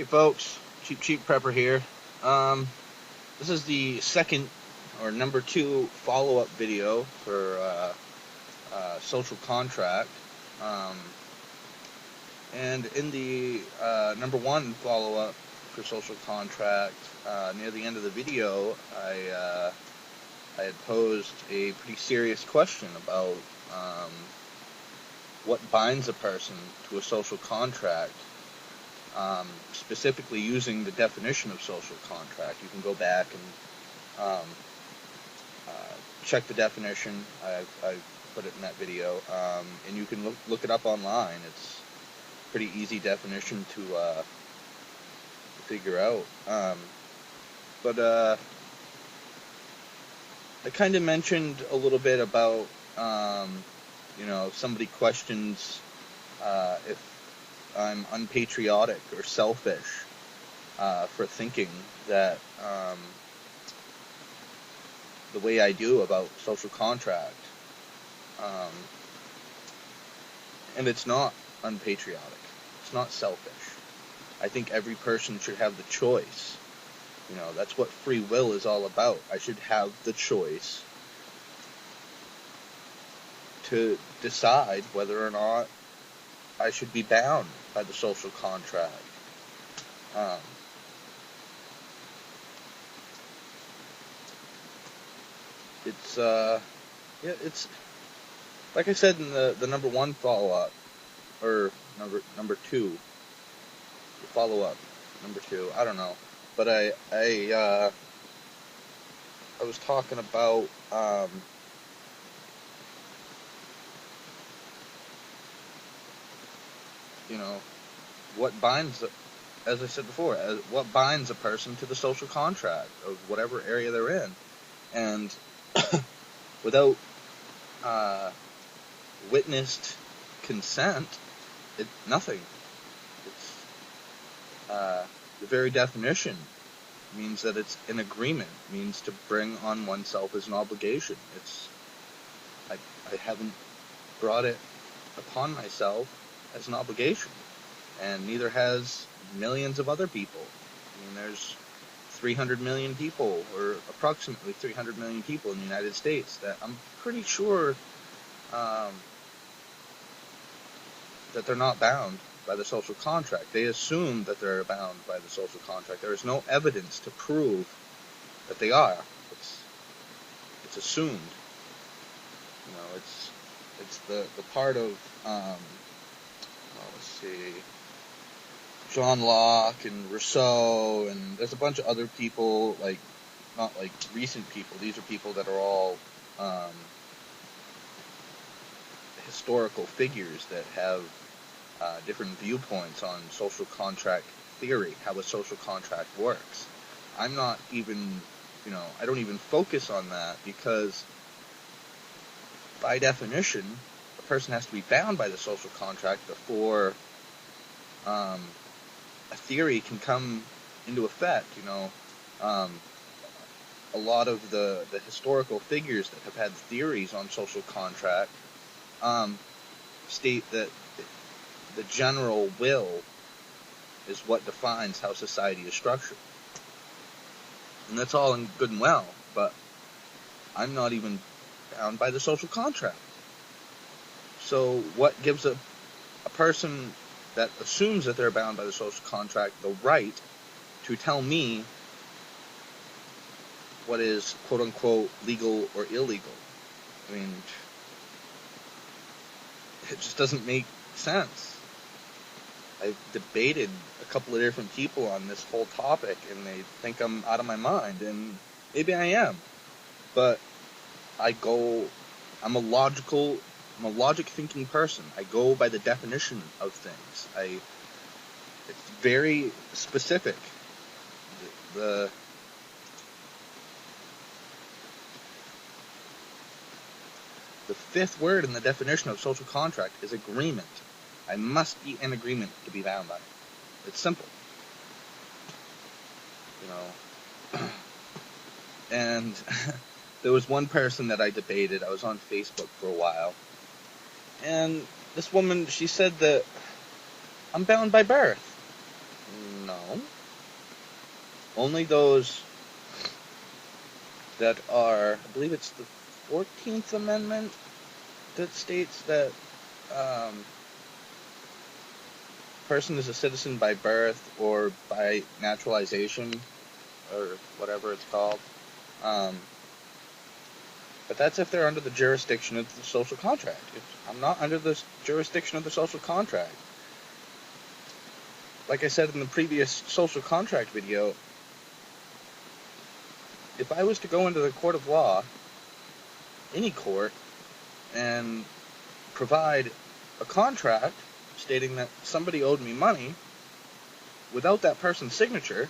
Hey folks, Cheap Prepper here. This is the second or number 2 follow-up video for Social Contract. And in the number 1 follow-up for Social Contract, near the end of the video, I had posed a pretty serious question about what binds a person to a social contract. Specifically using the definition of social contract. You can go back and check the definition. I put it in that video, and you can look it up online. It's a pretty easy definition to figure out. But I kind of mentioned a little bit about, somebody questions if I'm unpatriotic or selfish for thinking that the way I do about social contract, and it's not unpatriotic, it's not selfish. I think every person should have the choice. That's what free will is all about. I should have the choice to decide whether or not I should be bound by the social contract. It's like I said in the number 1 follow-up, or number 2, the follow-up, number 2, I don't know, but I was talking about, what binds, as I said before, what binds a person to the social contract of whatever area they're in. And without witnessed consent, nothing. It's the very definition means that it's an agreement, means to bring on oneself as an obligation. I haven't brought it upon myself as an obligation, and neither has millions of other people. There's 300 million people, or approximately 300 million people in the United States, that I'm pretty sure that they're not bound by the social contract. They assume that they're bound by the social contract. There is no evidence to prove that they are. It's assumed. It's the part of let's see, John Locke and Rousseau, and there's a bunch of other people, not like recent people. These are people that are all historical figures that have different viewpoints on social contract theory, how a social contract works. I'm not even, I don't even focus on that, because by definition, a person has to be bound by the social contract before a theory can come into effect. A lot of the historical figures that have had theories on social contract state that the general will is what defines how society is structured. And that's all good and well, but I'm not even bound by the social contract. So what gives a person that assumes that they're bound by the social contract the right to tell me what is quote-unquote legal or illegal? It just doesn't make sense. I've debated a couple of different people on this whole topic, and they think I'm out of my mind, and maybe I am, but I'm a logic-thinking person. I go by the definition of things. It's very specific. The fifth word in the definition of social contract is agreement. I must be in agreement to be bound by it. It's simple. And there was one person that I debated. I was on Facebook for a while, and this woman, she said that I'm bound by birth. No. Only those that are, I believe it's the 14th Amendment that states that person is a citizen by birth or by naturalization, or whatever it's called. But that's if they're under the jurisdiction of the social contract. I'm not under the jurisdiction of the social contract. Like I said in the previous social contract video, if I was to go into the court of law, any court, and provide a contract stating that somebody owed me money, without that person's signature,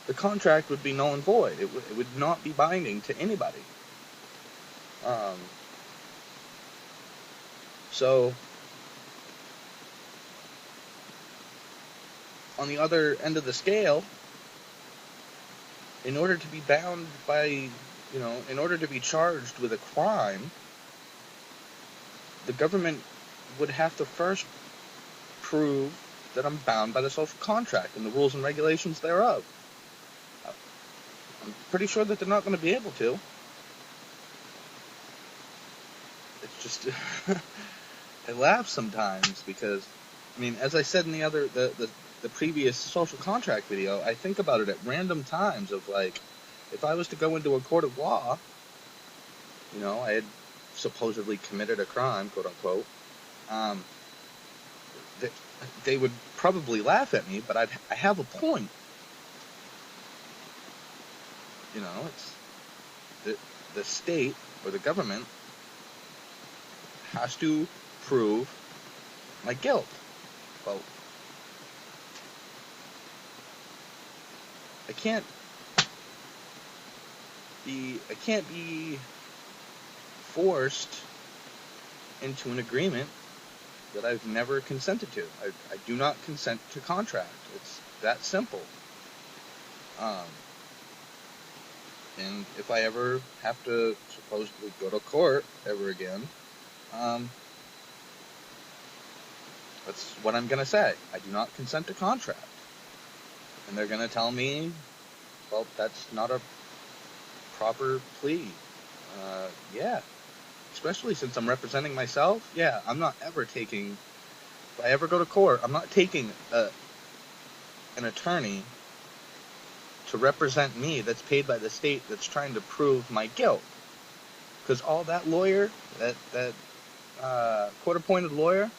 the contract would be null and void. It would not be binding to anybody. So, on the other end of the scale, in order to be bound by, in order to be charged with a crime, the government would have to first prove that I'm bound by the social contract and the rules and regulations thereof. I'm pretty sure that they're not going to be able to. It's just, I laugh sometimes because, as I said in the previous social contract video, I think about it at random times of, like, if I was to go into a court of law, I had supposedly committed a crime, quote unquote, they would probably laugh at me, but I have a point. It's the state or the government has to prove my guilt. Well, I can't be forced into an agreement that I've never consented to. I do not consent to contract. It's that simple. And if I ever have to supposedly go to court ever again, that's what I'm going to say. I do not consent to contract. And they're going to tell me, well, that's not a proper plea. Yeah. Especially since I'm representing myself. Yeah, I'm not ever taking, if I ever go to court, I'm not taking an attorney to represent me that's paid by the state that's trying to prove my guilt. Because all that lawyer, that court-appointed lawyer,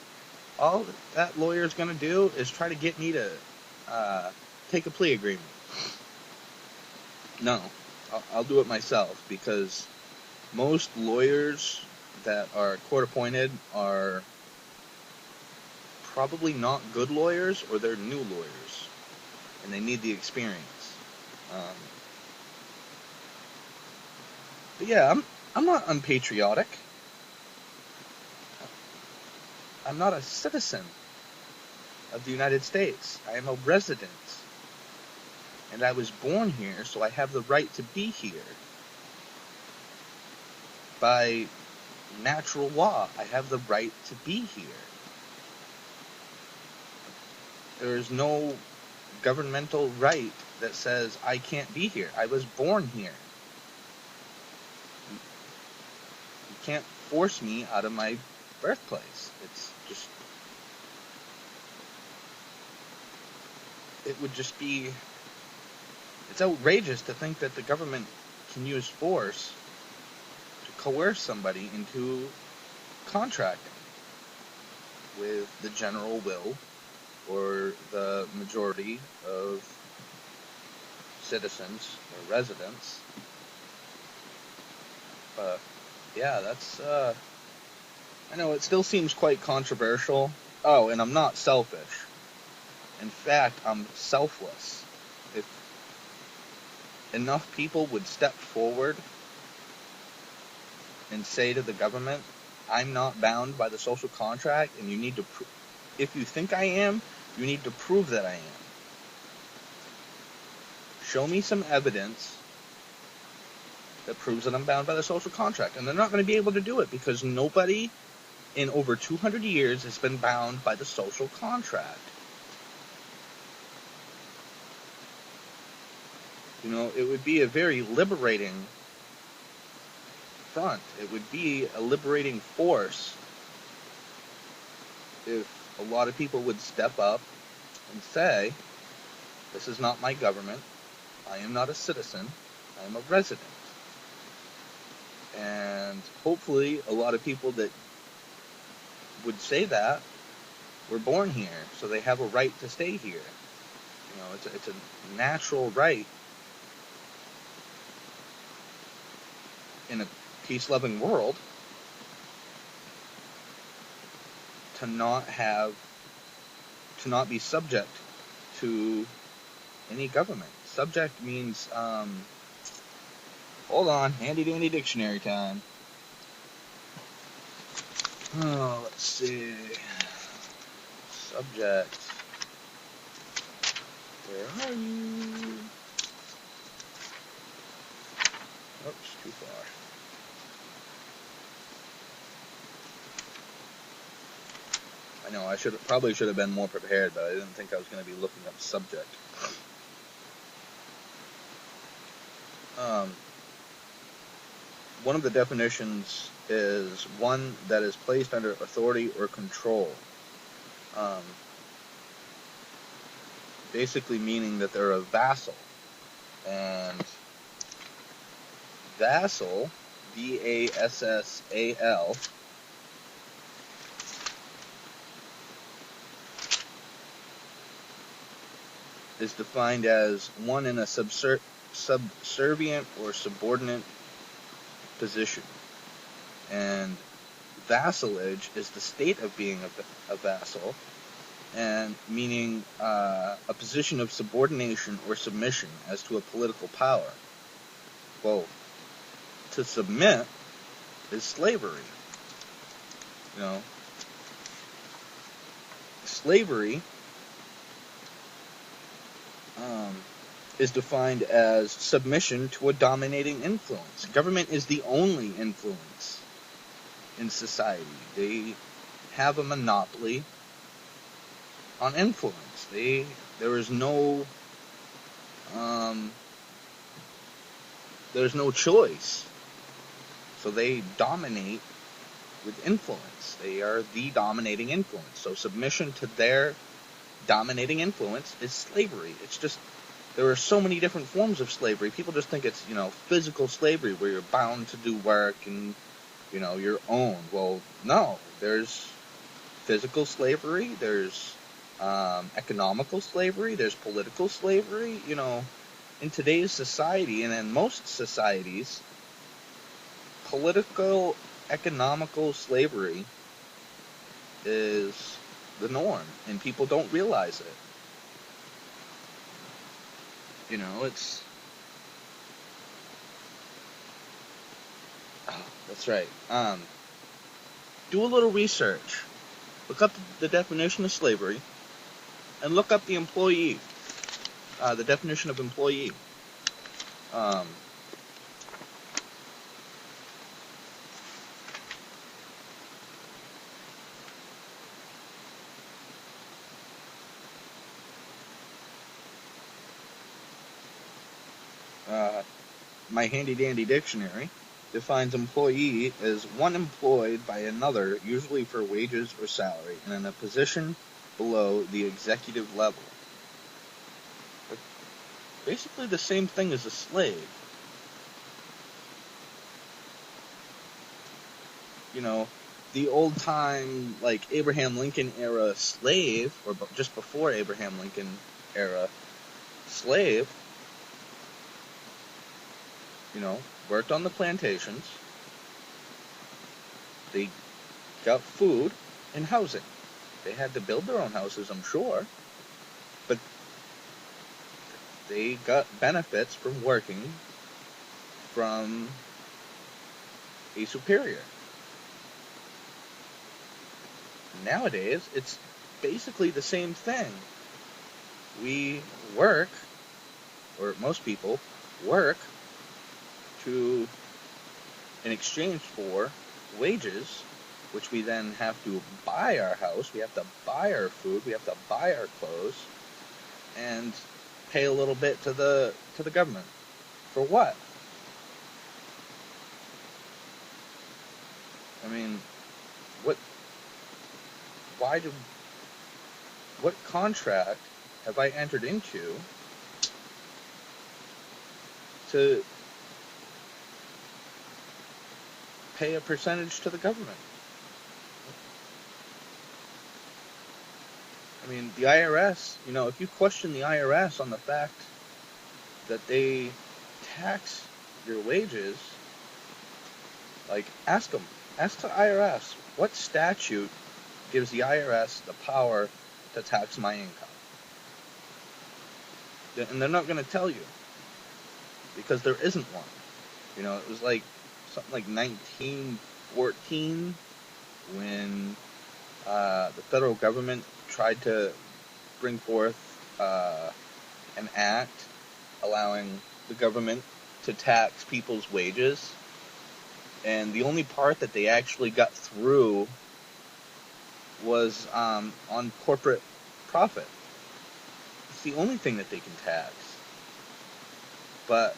all that lawyer is going to do is try to get me to take a plea agreement. No, I'll do it myself, because most lawyers that are court-appointed are probably not good lawyers, or they're new lawyers, and they need the experience. But yeah, I'm not unpatriotic. I'm not a citizen of the United States. I am a resident. And I was born here, so I have the right to be here. By natural law, I have the right to be here. There is no governmental right that says I can't be here. I was born here. You can't force me out of my birthplace. It's just, it would just be, it's outrageous to think that the government can use force to coerce somebody into contracting with the general will or the majority of citizens or residents. But yeah, that's I know it still seems quite controversial. Oh, and I'm not selfish. In fact, I'm selfless. If enough people would step forward and say to the government, I'm not bound by the social contract, and you need to, if you think I am, you need to prove that I am. Show me some evidence that proves that I'm bound by the social contract. And they're not going to be able to do it, because nobody in over 200 years has been bound by the social contract. It would be a very liberating front. It would be a liberating force if a lot of people would step up and say, this is not my government. I am not a citizen. I am a resident. And hopefully a lot of people that would say that were born here, so they have a right to stay here. It's a natural right in a peace-loving world to not be subject to any government. Subject means, hold on, handy-dandy dictionary time. Oh, let's see. Subject. Where are you? Oops, too far. I know, I probably should have been more prepared, but I didn't think I was going to be looking up subject. One of the definitions is one that is placed under authority or control. Basically meaning that they're a vassal. And vassal, V-A-S-S-A-L, is defined as one in a subservient or subordinate position. And vassalage is the state of being a vassal, and meaning a position of subordination or submission as to a political power. Well, to submit is slavery. Slavery is defined as submission to a dominating influence. Government is the only influence in society. They have a monopoly on influence. There's no choice. So they dominate with influence. They are the dominating influence. So submission to their dominating influence is slavery. It's just, there are so many different forms of slavery. People just think it's, physical slavery where you're bound to do work and, you're owned. Well, no. There's physical slavery. There's economical slavery. There's political slavery. In today's society and in most societies, political, economical slavery is the norm, and people don't realize it. It's... Oh, that's right. Do a little research. Look up the definition of slavery, and look up the employee. The definition of employee. My handy-dandy dictionary defines employee as one employed by another, usually for wages or salary, and in a position below the executive level. Basically the same thing as a slave. The old-time, Abraham Lincoln era slave, or just before Abraham Lincoln era slave, worked on the plantations. They got food and housing. They had to build their own houses, I'm sure. But they got benefits from working from a superior. Nowadays, it's basically the same thing. We work, or most people work, in exchange for wages, which we then have to buy our house, we have to buy our food, we have to buy our clothes, and pay a little bit to the government. For what? I mean, what? Why do? What contract have I entered into to pay a percentage to the government? I mean, the IRS, if you question the IRS on the fact that they tax your wages, like, ask them. Ask the IRS, what statute gives the IRS the power to tax my income? And they're not going to tell you, because there isn't one. It was like something like 1914 when the federal government tried to bring forth an act allowing the government to tax people's wages. And the only part that they actually got through was on corporate profit. It's the only thing that they can tax. But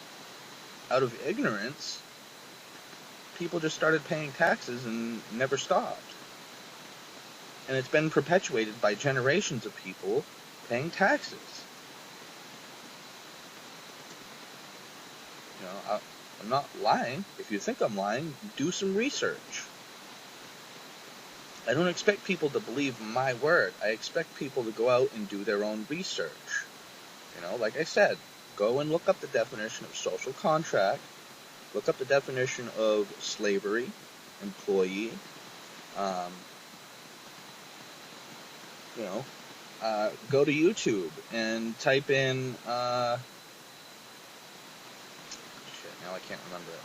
out of ignorance, people just started paying taxes and never stopped. And it's been perpetuated by generations of people paying taxes. I'm not lying. If you think I'm lying, do some research. I don't expect people to believe my word. I expect people to go out and do their own research. Like I said, go and look up the definition of social contract. Look up the definition of slavery, employee. Go to YouTube and type in, now I can't remember it.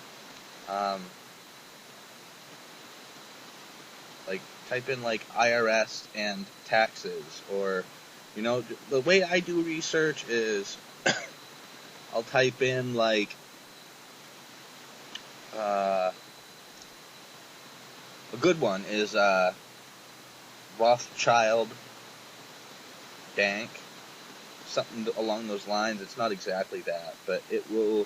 Type in IRS and taxes, or, the way I do research is I'll type in a good one is Rothschild Bank, something along those lines. It's not exactly that, but it will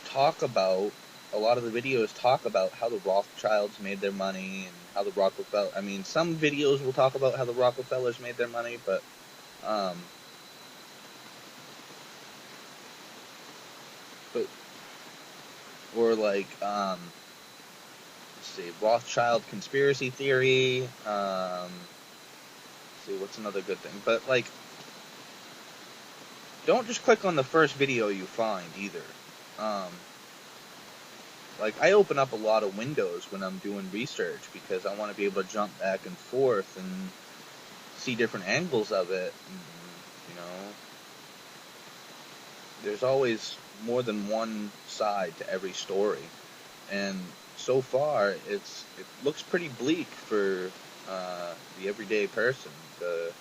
talk about, a lot of the videos talk about how the Rothschilds made their money and how the Rockefeller, some videos will talk about how the Rockefellers made their money, but or let's see, Rothschild conspiracy theory, let's see, what's another good thing, but don't just click on the first video you find either. I open up a lot of windows when I'm doing research because I want to be able to jump back and forth and see different angles of it. And, there's always more than one side to every story. And so far, it looks pretty bleak for the everyday person. The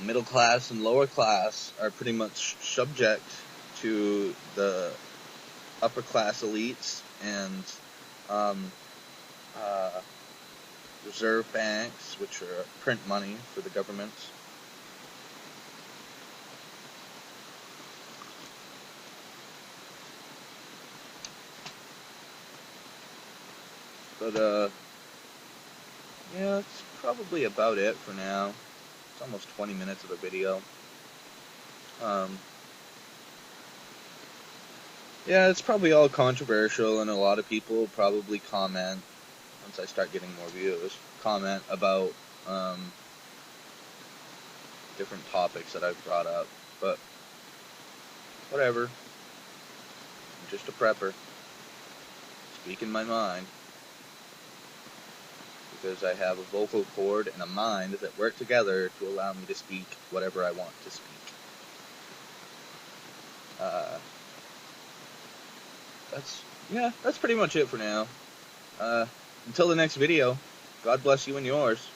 middle class and lower class are pretty much subject to the upper class elites and reserve banks, which are print money for the governments. But yeah, that's probably about it for now. It's almost 20 minutes of a video. Yeah, it's probably all controversial, and a lot of people will probably comment, once I start getting more views, comment about different topics that I've brought up, but whatever. I'm just a prepper, speaking my mind, because I have a vocal cord and a mind that work together to allow me to speak whatever I want to speak. That's pretty much it for now. Until the next video, God bless you and yours.